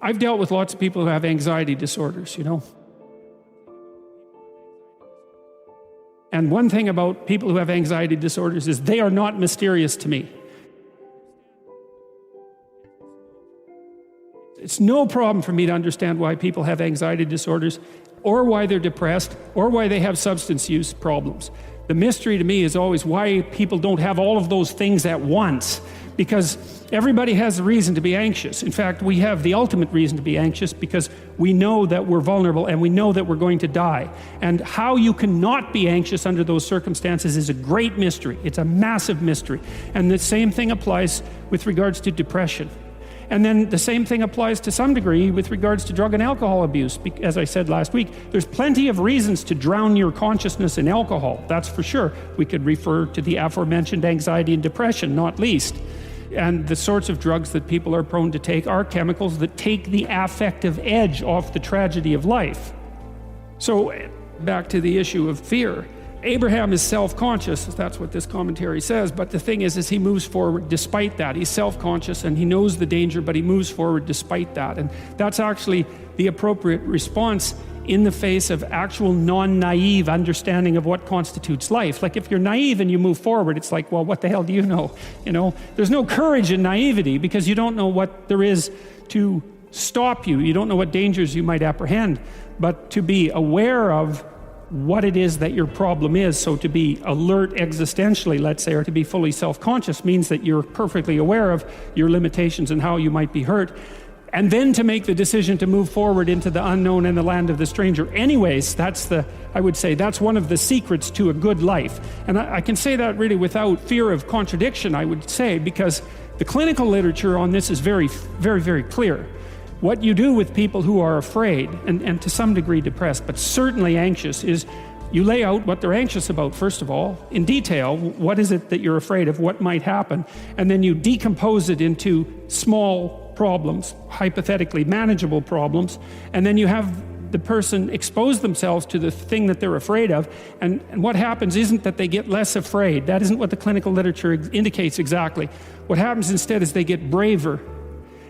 I've dealt with lots of people who have anxiety disorders, And one thing about people who have anxiety disorders is they are not mysterious to me. It's no problem for me to understand why people have anxiety disorders, or why they're depressed, or why they have substance use problems. The mystery to me is always why people don't have all of those things at once, because everybody has a reason to be anxious. In fact, we have the ultimate reason to be anxious because we know that we're vulnerable and we know that we're going to die. And how you cannot be anxious under those circumstances is a great mystery. It's a massive mystery. And the same thing applies with regards to depression. And then the same thing applies to some degree with regards to drug and alcohol abuse. As I said last week, there's plenty of reasons to drown your consciousness in alcohol, that's for sure. We could refer to the aforementioned anxiety and depression, not least. And the sorts of drugs that people are prone to take are chemicals that take the affective edge off the tragedy of life. So back to the issue of fear. Abraham is self-conscious, that's what this commentary says, but the thing is he moves forward despite that. He's self-conscious and he knows the danger, but he moves forward despite that. And that's actually the appropriate response in the face of actual non-naive understanding of what constitutes life. Like if you're naive and you move forward, it's like, well, what the hell do you know? There's no courage in naivety because you don't know what there is to stop you. You don't know what dangers you might apprehend. But to be aware of what it is that your problem is, so to be alert existentially, let's say, or to be fully self-conscious means that you're perfectly aware of your limitations and how you might be hurt. And then to make the decision to move forward into the unknown and the land of the stranger. Anyways, I would say that's one of the secrets to a good life. And I can say that really without fear of contradiction, I would say, because the clinical literature on this is very, very, very clear. What you do with people who are afraid, and to some degree depressed, but certainly anxious, is you lay out what they're anxious about, first of all, in detail. What is it that you're afraid of? What might happen? And then you decompose it into small problems, hypothetically manageable problems, and then you have the person expose themselves to the thing that they're afraid of, and what happens isn't that they get less afraid. That isn't what the clinical literature indicates exactly. What happens instead is they get braver.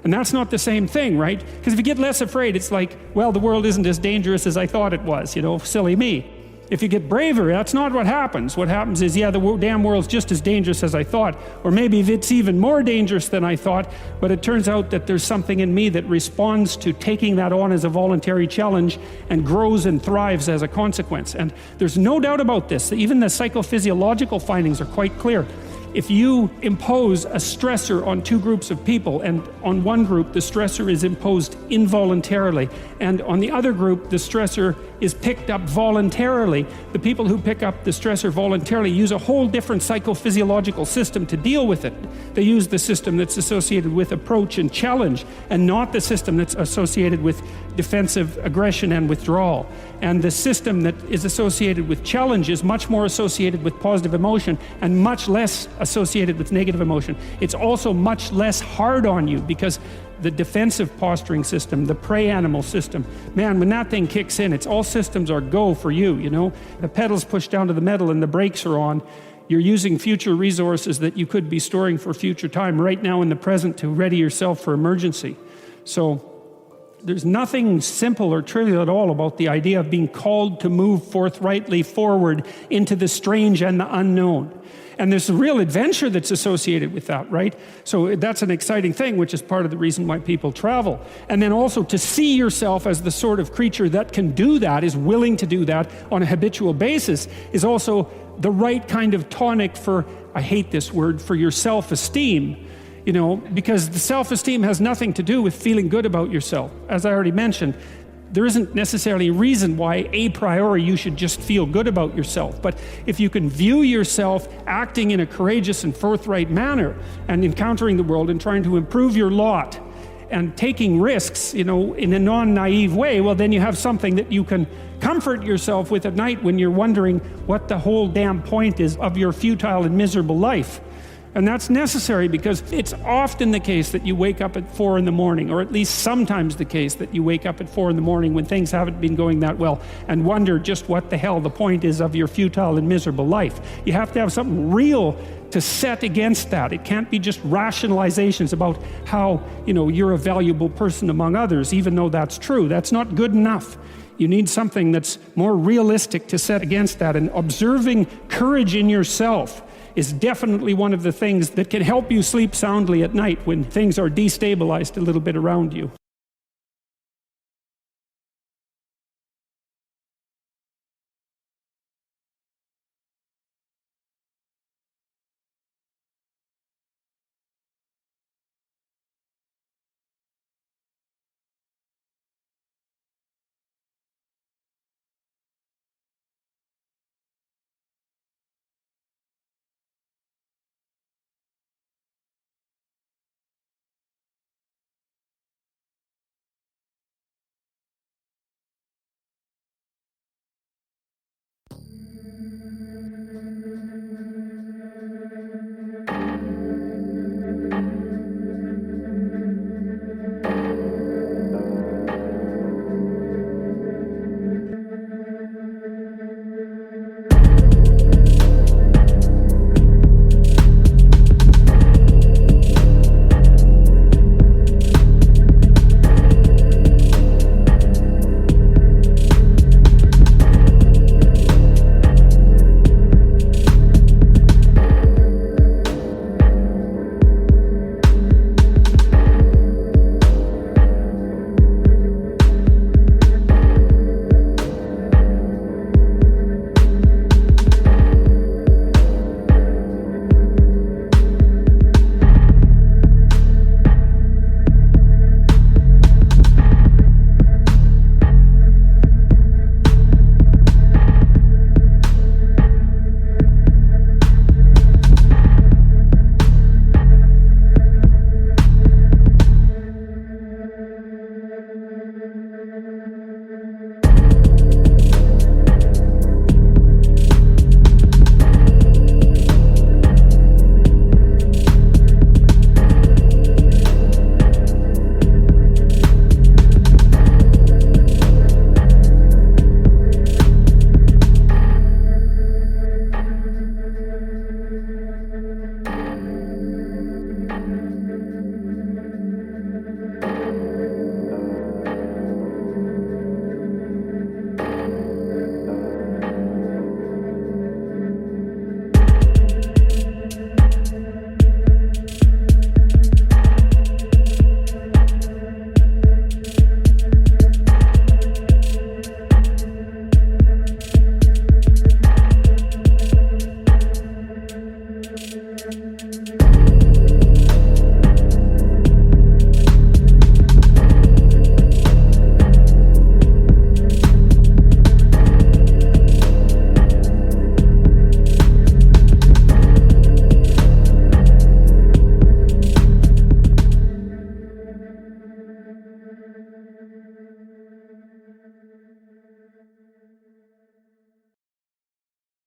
And that's not the same thing, right? Because if you get less afraid, it's like, well, the world isn't as dangerous as I thought it was, silly me. If you get braver, that's not what happens. What happens is, yeah, the damn world's just as dangerous as I thought, or maybe it's even more dangerous than I thought, but it turns out that there's something in me that responds to taking that on as a voluntary challenge and grows and thrives as a consequence. And there's no doubt about this. Even the psychophysiological findings are quite clear. If you impose a stressor on two groups of people, and on one group the stressor is imposed involuntarily, and on the other group the stressor is picked up voluntarily, the people who pick up the stressor voluntarily use a whole different psychophysiological system to deal with it. They use the system that's associated with approach and challenge, and not the system that's associated with defensive aggression and withdrawal. And the system that is associated with challenge is much more associated with positive emotion and much less associated with negative emotion. It's also much less hard on you because the defensive posturing system, the prey animal system, man, when that thing kicks in, it's all systems are go for you, The pedal's pushed down to the metal and the brakes are on. You're using future resources that you could be storing for future time right now in the present to ready yourself for emergency. So there's nothing simple or trivial at all about the idea of being called to move forthrightly forward into the strange and the unknown. And there's a real adventure that's associated with that, right? So that's an exciting thing, which is part of the reason why people travel. And then also to see yourself as the sort of creature that can do that, is willing to do that on a habitual basis, is also the right kind of tonic for, I hate this word, for your self-esteem. Because the self-esteem has nothing to do with feeling good about yourself. As I already mentioned, there isn't necessarily a reason why a priori you should just feel good about yourself. But if you can view yourself acting in a courageous and forthright manner and encountering the world and trying to improve your lot and taking risks, in a non-naive way, well, then you have something that you can comfort yourself with at night when you're wondering what the whole damn point is of your futile and miserable life. And that's necessary because it's often the case that you wake up at 4 in the morning, or at least sometimes the case that you wake up at 4 in the morning when things haven't been going that well and wonder just what the hell the point is of your futile and miserable life. You have to have something real to set against that. It can't be just rationalizations about how, you're a valuable person among others, even though that's true. That's not good enough. You need something that's more realistic to set against that. And observing courage in yourself is definitely one of the things that can help you sleep soundly at night when things are destabilized a little bit around you.